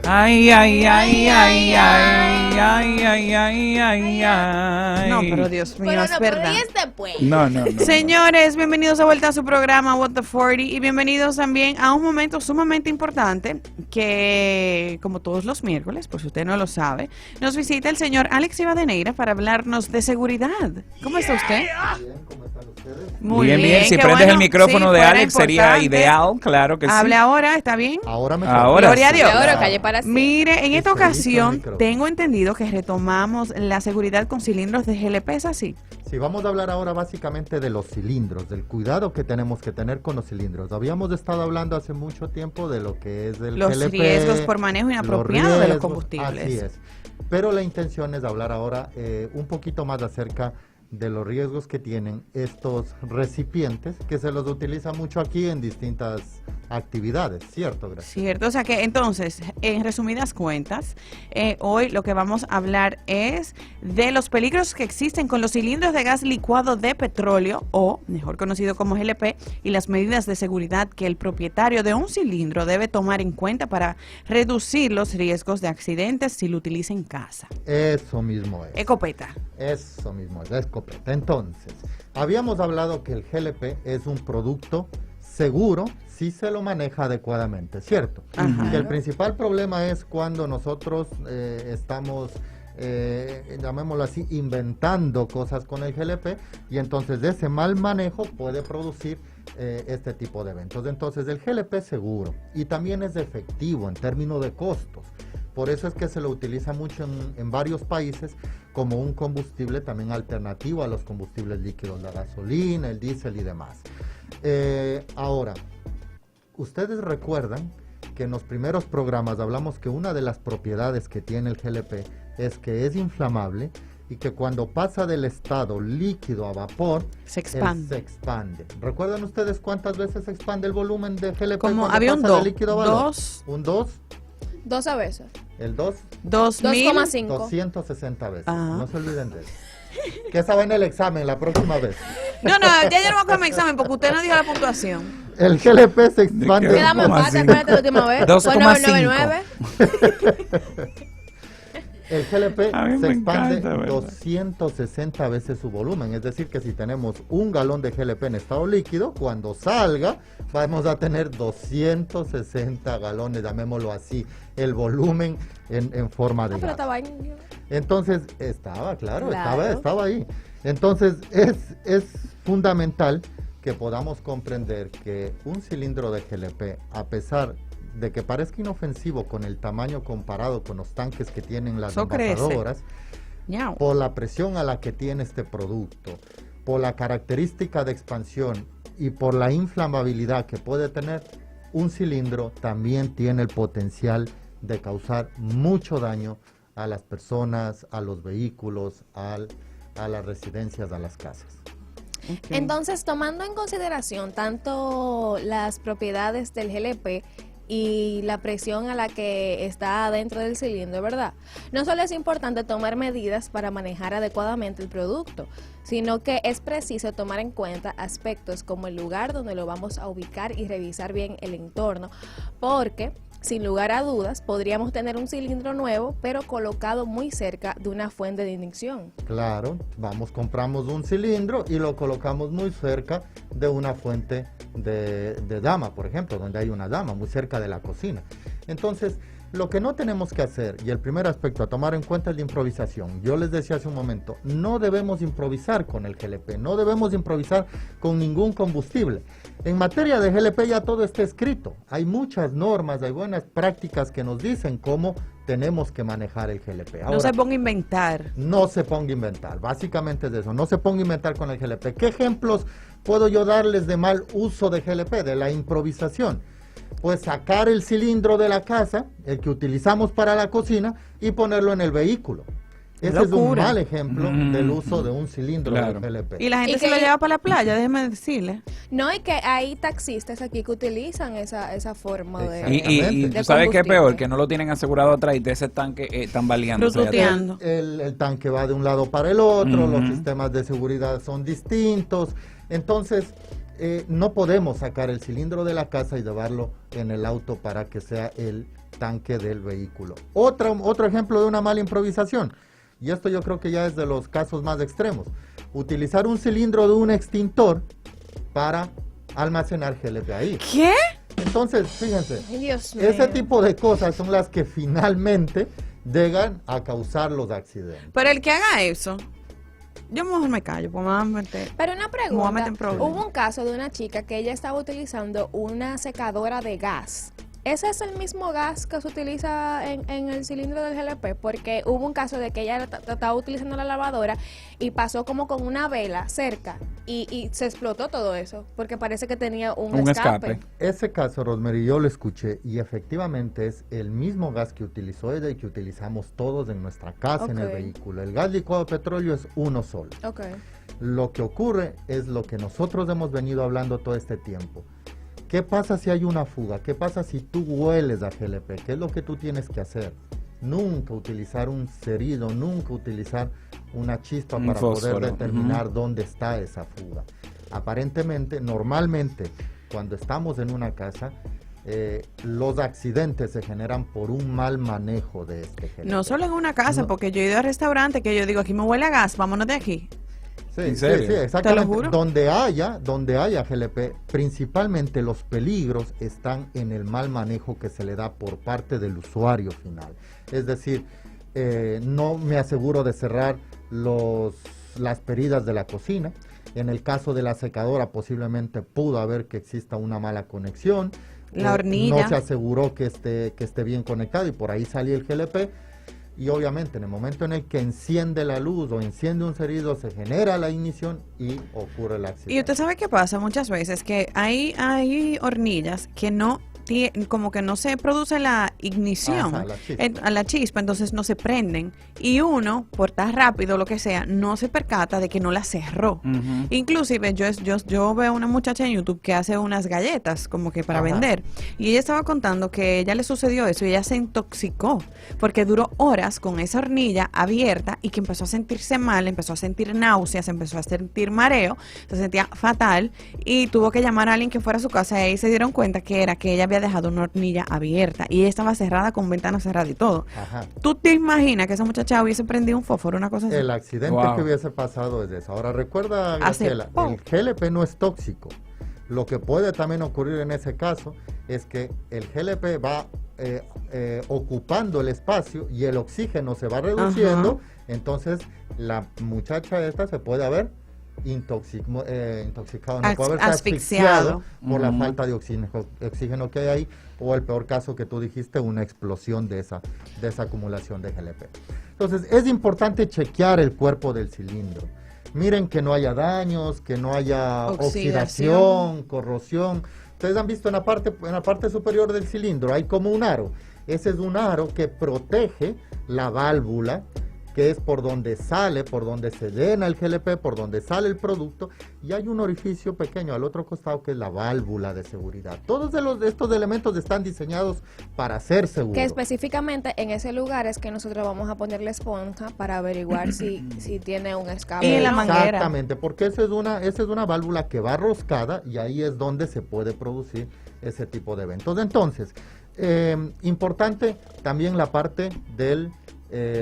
Ay, ay, ay, ay, ay, ay, ay, ay, ay, ay. No, pero Dios mío, Pero es no, verdad. pero es después. No. Señores, bienvenidos a vuelta a su programa What the 40 y bienvenidos también a un momento sumamente importante que, como todos los miércoles, por si usted no lo sabe, nos visita el señor Alex Rivadeneira para hablarnos de seguridad. ¿Cómo está usted? Bien, ¿cómo están ustedes? Muy bien. Si qué prendes bueno. el micrófono Sí, de fuera Alex sería importante. ideal, claro que sí. Hable ahora, ¿está bien? Ahora me Ahora Gloria a sí. Dios. Y ahora calle para siempre. Mire, en esta Listo, listo el ocasión micrófono. tengo entendido que retomamos la seguridad con cilindros de GLP, ¿es así? Sí, vamos a hablar ahora básicamente de los cilindros, del cuidado que tenemos que tener con los cilindros. Habíamos estado hablando hace mucho tiempo de lo que es el Los GLP, riesgos por manejo inapropiado de los combustibles. Así es. Pero la intención es hablar ahora un poquito más acerca de los riesgos que tienen estos recipientes, que se los utiliza mucho aquí en distintas actividades, ¿cierto? Gracias. Cierto, o sea que entonces, en resumidas cuentas, hoy lo que vamos a hablar es de los peligros que existen con los cilindros de gas licuado de petróleo, o mejor conocido como GLP, y las medidas de seguridad que el propietario de un cilindro debe tomar en cuenta para reducir los riesgos de accidentes si lo utiliza en casa. Eso mismo es. Escopeta. Eso mismo es, la escopeta. Entonces, habíamos hablado que el GLP es un producto seguro si se lo maneja adecuadamente, ¿cierto? Ajá. Que el principal problema es cuando nosotros estamos, llamémoslo así, inventando cosas con el GLP y entonces ese mal manejo puede producir este tipo de eventos. Entonces, el GLP es seguro y también es efectivo en términos de costos. Por eso es que se lo utiliza mucho en varios países como un combustible también alternativo a los combustibles líquidos, la gasolina, el diésel y demás. Ahora, ustedes recuerdan que en los primeros programas hablamos que una de las propiedades que tiene el GLP es que es inflamable y que cuando pasa del estado líquido a vapor, Se expande. se expande. ¿Recuerdan ustedes cuántas veces se expande el volumen de GLP Como cuando había un pasa de 2, líquido a vapor? ¿Un 2? 2 a veces. ¿El 2? 2000. 2,5. 260 veces. Ajá. No se olviden de eso. Que esa va en el examen la próxima vez. No, ya yo no voy a coger mi examen porque usted no dijo la puntuación. El GLP se expande. qué? Quedamos ¿Cómo empate, así? acuérdate la última vez. 2,5. Fue 999. El GLP A mí se me expande encanta, ¿verdad? 260 veces su volumen. Es decir, que si tenemos un galón de GLP en estado líquido, cuando salga vamos a tener 260 galones, llamémoslo así, el volumen en forma de Ah, pero gas. estaba ahí. Entonces, estaba, claro, Claro. estaba ahí. Entonces, es fundamental que podamos comprender que un cilindro de GLP, a pesar de que parezca inofensivo con el tamaño comparado con los tanques que tienen las Eso crece. envasadoras, Ñau. por la presión a la que tiene este producto, por la característica de expansión y por la inflamabilidad que puede tener, un cilindro también tiene el potencial de causar mucho daño a las personas, a los vehículos, a las residencias, a las casas. Ok. Entonces, tomando en consideración tanto las propiedades del GLP y la presión a la que está dentro del cilindro, ¿verdad? No solo es importante tomar medidas para manejar adecuadamente el producto, sino que es preciso tomar en cuenta aspectos como el lugar donde lo vamos a ubicar y revisar bien el entorno, porque sin lugar a dudas podríamos tener un cilindro nuevo, pero colocado muy cerca de una fuente de ignición. Claro, compramos un cilindro y lo colocamos muy cerca de una fuente de dama, por ejemplo, donde hay una dama, muy cerca de la cocina. Entonces, lo que no tenemos que hacer, y el primer aspecto a tomar en cuenta es la improvisación. Yo les decía hace un momento, no debemos improvisar con el GLP, no debemos improvisar con ningún combustible. En materia de GLP ya todo está escrito. Hay muchas normas, hay buenas prácticas que nos dicen cómo tenemos que manejar el GLP. No Ahora, se ponga a inventar. no se ponga a inventar, básicamente es eso, no se ponga a inventar con el GLP. ¿Qué ejemplos puedo yo darles de mal uso de GLP, de la improvisación? Pues sacar el cilindro de la casa, el que utilizamos para la cocina, y ponerlo en el vehículo. Ese es un Locura. mal ejemplo del uso de un cilindro Claro. de GLP. Y la gente Y se lo que- lleva para la playa, déjeme decirle. No, y que hay taxistas aquí que utilizan esa forma de... Exactamente. Y de tú sabes qué es peor, combustible. que no lo tienen asegurado atrás y de ese tanque tambaleando. Bluetoothéando. El tanque va de un lado para el otro, los Ujú. sistemas de seguridad son distintos. Entonces, no podemos sacar el cilindro de la casa y llevarlo en el auto para que sea el tanque del vehículo. Otro ejemplo de una mala improvisación, y esto yo creo que ya es de los casos más extremos, utilizar un cilindro de un extintor para almacenar GLP ahí. ¿Qué? Entonces, fíjense, Ay, Dios mío. ese tipo de cosas son las que finalmente llegan a causar los accidentes. Pero el que haga eso, yo mejor me callo, pues me voy a meter. Pero una Me voy a pregunta, meter en problemas. hubo un caso de una chica que ella estaba utilizando una secadora de gas. ¿Ese es el mismo gas que se utiliza en el cilindro del GLP? Porque hubo un caso de que ella estaba utilizando la lavadora y pasó como con una vela cerca y se explotó todo eso, porque parece que tenía un escape. Ese caso, Rosemary, yo lo escuché y efectivamente es el mismo gas que utilizó ella y que utilizamos todos en nuestra casa, en el Ok. vehículo. El gas licuado de petróleo es uno solo. Ok. Lo que ocurre es lo que nosotros hemos venido hablando todo este tiempo. ¿Qué pasa si hay una fuga? ¿Qué pasa si tú hueles a GLP? ¿Qué es lo que tú tienes que hacer? Nunca utilizar un cerido, nunca utilizar una chispa Un para fósforo, poder determinar ujú. dónde está esa fuga. Aparentemente, normalmente, cuando estamos en una casa, los accidentes se generan por un mal manejo de este GLP. No solo en una casa, No. porque yo he ido a restaurantes que yo digo, aquí me huele a gas, vámonos de aquí. Sí, ¿En sí, serio? sí, exactamente. Te lo juro. Donde haya GLP, principalmente los peligros están en el mal manejo que se le da por parte del usuario final. Es decir, no me aseguro de cerrar las peridas de la cocina. En el caso de la secadora, posiblemente pudo haber que exista una mala conexión. La hornilla. No se aseguró que esté bien conectado y por ahí salió el GLP. Y obviamente en el momento en el que enciende la luz o enciende un cerido se genera la ignición y ocurre el accidente. Y usted sabe qué pasa muchas veces, que hay hornillas que no como que no se produce la ignición Ajá, la chispa. a la chispa, entonces no se prenden y uno, por estar rápido o lo que sea, no se percata de que no la cerró. Ujú. Inclusive yo veo una muchacha en YouTube que hace unas galletas como que para Ajá. vender y ella estaba contando que a ella le sucedió eso y ella se intoxicó porque duró horas con esa hornilla abierta y que empezó a sentirse mal, empezó a sentir náuseas, empezó a sentir mareo, se sentía fatal y tuvo que llamar a alguien que fuera a su casa y ahí se dieron cuenta que era que ella había dejado una hornilla abierta y ella estaba cerrada con ventana cerrada y todo. Ajá. ¿Tú te imaginas que esa muchacha hubiese prendido un fósforo, una cosa así? El accidente Wow. que hubiese pasado es eso. Ahora recuerda, Hace Graciela, poco. el GLP no es tóxico. Lo que puede también ocurrir en ese caso es que el GLP va ocupando el espacio y el oxígeno se va reduciendo, entonces la muchacha esta se puede haber intoxicado, no puede haberse Asfixiado. asfixiado por la Ujú. falta de oxígeno que hay ahí, o el peor caso que tú dijiste, una explosión de esa acumulación de GLP. Entonces es importante chequear el cuerpo del cilindro. Miren que no haya daños, que no haya oxidación, corrosión. Ustedes han visto en la parte superior del cilindro, hay como un aro. Ese es un aro que protege la válvula, que es por donde sale, por donde se llena el GLP, por donde sale el producto, y hay un orificio pequeño al otro costado que es la válvula de seguridad. Todos estos elementos están diseñados para ser seguros. Que específicamente en ese lugar es que nosotros vamos a ponerle esponja para averiguar si tiene un escape. Y en la o no. manguera. Exactamente, porque esa es una válvula que va roscada y ahí es donde se puede producir ese tipo de eventos. Entonces, importante también la parte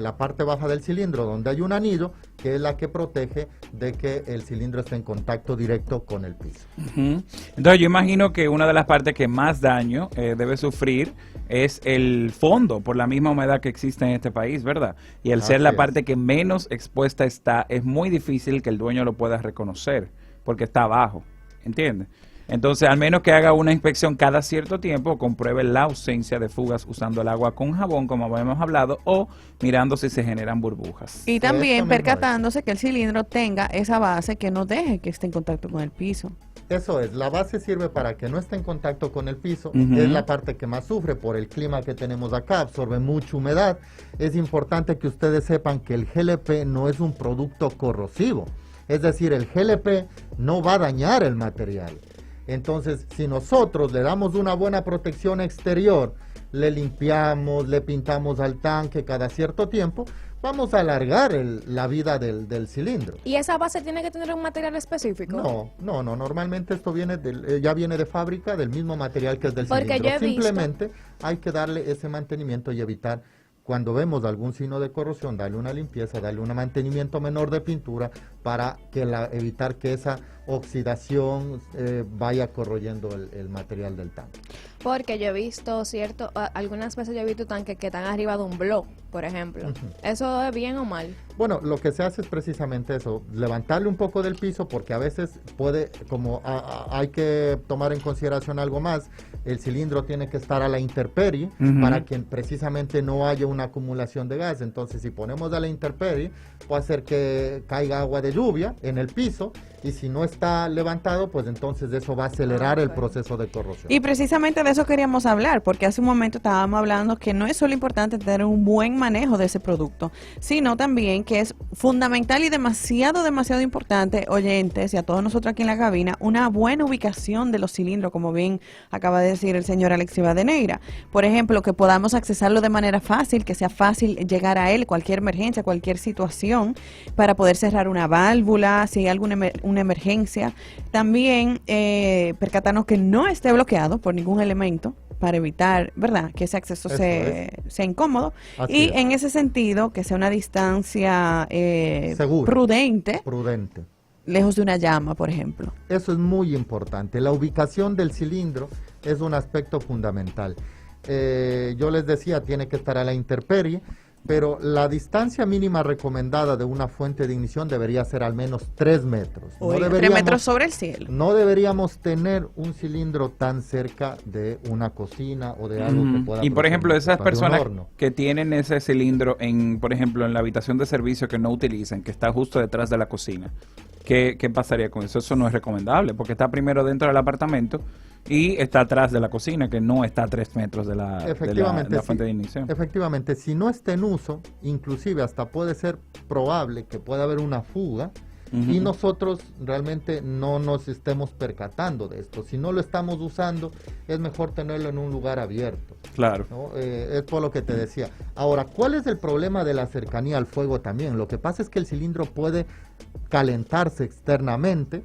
la parte baja del cilindro, donde hay un anillo, que es la que protege de que el cilindro esté en contacto directo con el piso. Ujú. Entonces yo imagino que una de las partes que más daño debe sufrir es el fondo, por la misma humedad que existe en este país, ¿verdad? Y al ser Así la es. parte que menos expuesta está, es muy difícil que el dueño lo pueda reconocer, porque está abajo, ¿entiendes? Entonces, al menos que haga una inspección cada cierto tiempo, compruebe la ausencia de fugas usando el agua con jabón, como habíamos hablado, o mirando si se generan burbujas. Y también Eso mismo percatándose que el cilindro tenga esa base que no deje que esté en contacto con el piso. Eso es, la base sirve para que no esté en contacto con el piso, Ujú. es la parte que más sufre por el clima que tenemos acá, absorbe mucha humedad. Es importante que ustedes sepan que el GLP no es un producto corrosivo, es decir, el GLP no va a dañar el material. Entonces, si nosotros le damos una buena protección exterior, le limpiamos, le pintamos al tanque cada cierto tiempo, vamos a alargar la vida del cilindro. ¿Y esa base tiene que tener un material específico? No, normalmente esto viene ya viene de fábrica, del mismo material que es del Porque cilindro. yo he visto- Simplemente hay que darle ese mantenimiento y evitar, cuando vemos algún signo de corrosión, darle una limpieza, darle un mantenimiento menor de pintura para que evitar que esa oxidación vaya corroyendo el material del tanque. Porque yo he visto, algunas veces yo he visto tanques que están arriba de un block, por ejemplo. ¿Eso es bien o mal? Bueno, lo que se hace es precisamente eso, levantarle un poco del piso, porque a veces puede, como hay que tomar en consideración algo más, el cilindro tiene que estar a la intemperie para que precisamente no haya una acumulación de gas. Entonces, si ponemos a la intemperie, puede hacer que caiga agua de lluvia en el piso, y si no está levantado, pues entonces eso va a acelerar el proceso de corrosión. Y precisamente de eso queríamos hablar, porque hace un momento estábamos hablando que no es solo importante tener un buen manejo de ese producto, sino también que es fundamental y demasiado importante, oyentes, y a todos nosotros aquí en la cabina, una buena ubicación de los cilindros, como bien acaba de decir el señor Alexis Badeneira. Por ejemplo, que podamos accesarlo de manera fácil, que sea fácil llegar a él, cualquier emergencia, cualquier situación, para poder cerrar una válvula, si hay alguna una emergencia. También percatarnos que no esté bloqueado por ningún elemento para evitar, ¿verdad?, que ese acceso sea incómodo. Así Y es. en ese sentido, que sea una distancia Segura. prudente, Prudente. lejos de una llama, por ejemplo. Eso es muy importante. La ubicación del cilindro es un aspecto fundamental. Yo les decía, tiene que estar a la intemperie, pero la distancia mínima recomendada de una fuente de ignición debería ser al menos 3 metros. Oiga, 3 metros sobre el cielo. No deberíamos tener un cilindro tan cerca de una cocina o de algo que pueda... Y por ejemplo, esas de un personas horno. que tienen ese cilindro por ejemplo, en la habitación de servicio que no utilizan, que está justo detrás de la cocina, ¿qué pasaría con eso? Eso no es recomendable, porque está primero dentro del apartamento y está atrás de la cocina, que no está a 3 metros de la fuente de ignición. Efectivamente, si no está en uso, inclusive hasta puede ser probable que pueda haber una fuga y nosotros realmente no nos estemos percatando de esto. Si no lo estamos usando, es mejor tenerlo en un lugar abierto, Claro. ¿no? Es por lo que te decía. Ahora, ¿cuál es el problema de la cercanía al fuego también? Lo que pasa es que el cilindro puede calentarse externamente,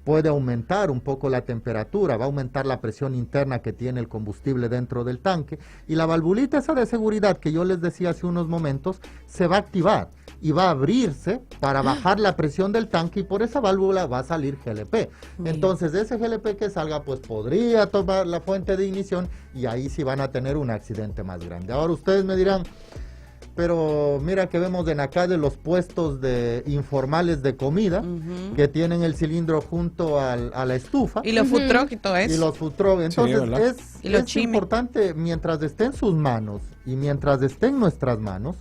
puede aumentar un poco la temperatura, va a aumentar la presión interna que tiene el combustible dentro del tanque, y la valvulita esa de seguridad que yo les decía hace unos momentos se va a activar y va a abrirse para bajar la presión del tanque, y por esa válvula va a salir GLP. Entonces ese GLP que salga pues podría tomar la fuente de ignición, y ahí sí van a tener un accidente más grande. Ahora ustedes me dirán, pero mira que vemos en acá de los puestos informales de comida que tienen el cilindro junto a la estufa. Y los food truck y todo Y eso. los food truck. Entonces ¿verdad? Y los es chimis. importante, mientras esté en sus manos y mientras esté en nuestras manos,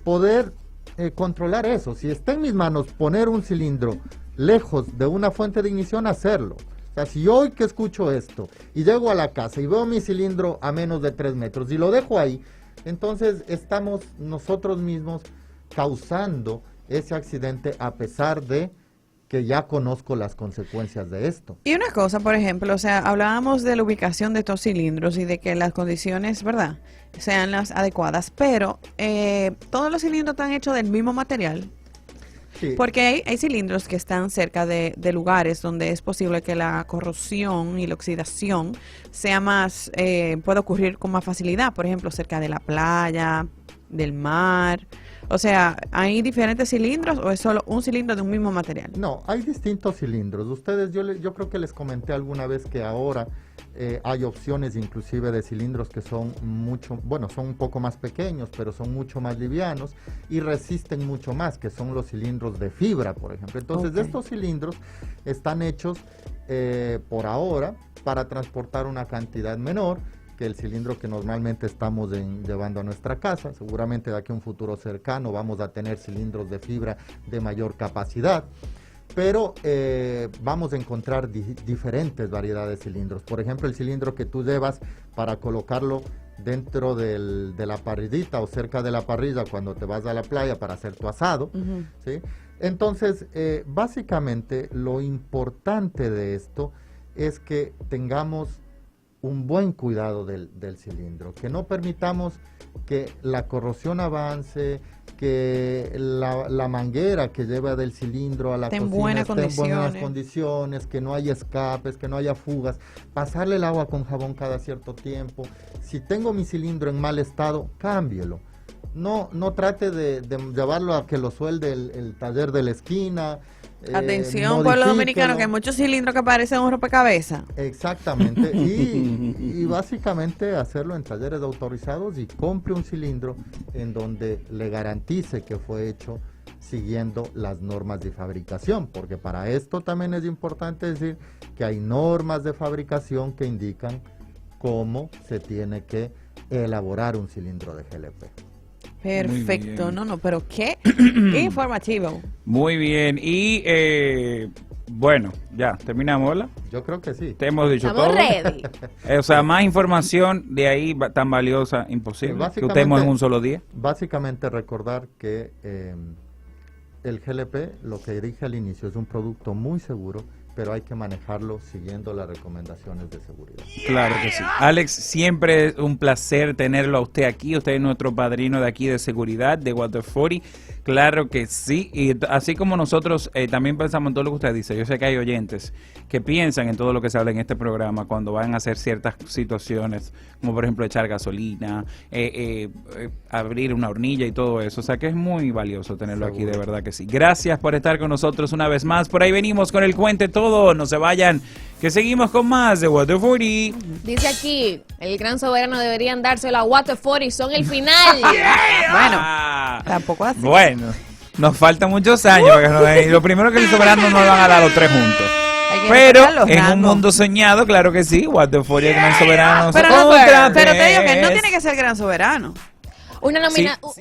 poder controlar eso. Si está en mis manos poner un cilindro lejos de una fuente de ignición, hacerlo. O sea, si hoy que escucho esto y llego a la casa y veo mi cilindro a menos de 3 metros y lo dejo ahí, entonces estamos nosotros mismos causando ese accidente, a pesar de que ya conozco las consecuencias de esto. Y una cosa, por ejemplo, o sea, hablábamos de la ubicación de estos cilindros y de que las condiciones, ¿verdad?, sean las adecuadas, pero todos los cilindros están hechos del mismo material. Sí. Porque hay cilindros que están cerca de lugares donde es posible que la corrosión y la oxidación sea más, puede ocurrir con más facilidad, por ejemplo, cerca de la playa, del mar. O sea, ¿hay diferentes cilindros o es solo un cilindro de un mismo material? No, hay distintos cilindros. Ustedes, yo creo que les comenté alguna vez que ahora hay opciones inclusive de cilindros que son son un poco más pequeños, pero son mucho más livianos y resisten mucho más, que son los cilindros de fibra, por ejemplo. Entonces, estos cilindros están hechos por ahora para transportar una cantidad menor que el cilindro que normalmente estamos llevando a nuestra casa. Seguramente de aquí a un futuro cercano vamos a tener cilindros de fibra de mayor capacidad, pero vamos a encontrar diferentes variedades de cilindros. Por ejemplo, el cilindro que tú llevas para colocarlo dentro de la parrillita o cerca de la parrilla cuando te vas a la playa para hacer tu asado, ¿sí? Entonces, básicamente lo importante de esto es que tengamos un buen cuidado del cilindro, que no permitamos que la corrosión avance, que la manguera que lleva del cilindro a la Esté en cocina buenas esté en buenas condiciones. condiciones, que no haya escapes, que no haya fugas, pasarle el agua con jabón cada cierto tiempo. Si tengo mi cilindro en mal estado, cámbielo. No trate de llevarlo a que lo suelde el taller de la esquina. Atención, pueblo dominicano, que hay muchos cilindros que parecen un rompecabezas. Exactamente, y básicamente hacerlo en talleres autorizados y compre un cilindro en donde le garantice que fue hecho siguiendo las normas de fabricación, porque para esto también es importante decir que hay normas de fabricación que indican cómo se tiene que elaborar un cilindro de GLP. Perfecto, bien. no, pero qué informativo. Muy bien. Y bueno, ya, terminamos, ¿verdad? Yo creo que sí. Te hemos dicho Estamos todo. ready. O sea, más información de ahí tan valiosa, imposible. Que Básicamente- usemos en un solo día. Básicamente recordar que el GLP, lo que dije al inicio, es un producto muy seguro, pero hay que manejarlo siguiendo las recomendaciones de seguridad. Claro que sí. Alex, siempre es un placer tenerlo a usted aquí. Usted es nuestro padrino de aquí de seguridad, de Water 40. Claro que sí. Y así como nosotros también pensamos en todo lo que usted dice. Yo sé que hay oyentes que piensan en todo lo que se habla en este programa cuando van a hacer ciertas situaciones, como por ejemplo echar gasolina, abrir una hornilla y todo eso. O sea que es muy valioso tenerlo aquí, de verdad que sí. Gracias por estar con nosotros una vez más. Por ahí venimos con el Cuente Todo. No se vayan, que seguimos con más de Water 40. Dice aquí, el gran soberano deberían dárselo a Water 40, son el final. Bueno, Ah, tampoco así. bueno, nos faltan muchos años. Porque lo primero que el soberano no lo van a dar los tres juntos. Hay que Pero respetar los en un rangos. mundo soñado, claro que sí, Water 40 el gran soberano. Pero, se no, contraten. pero te digo que no tiene que ser gran soberano. Una Sí, nomina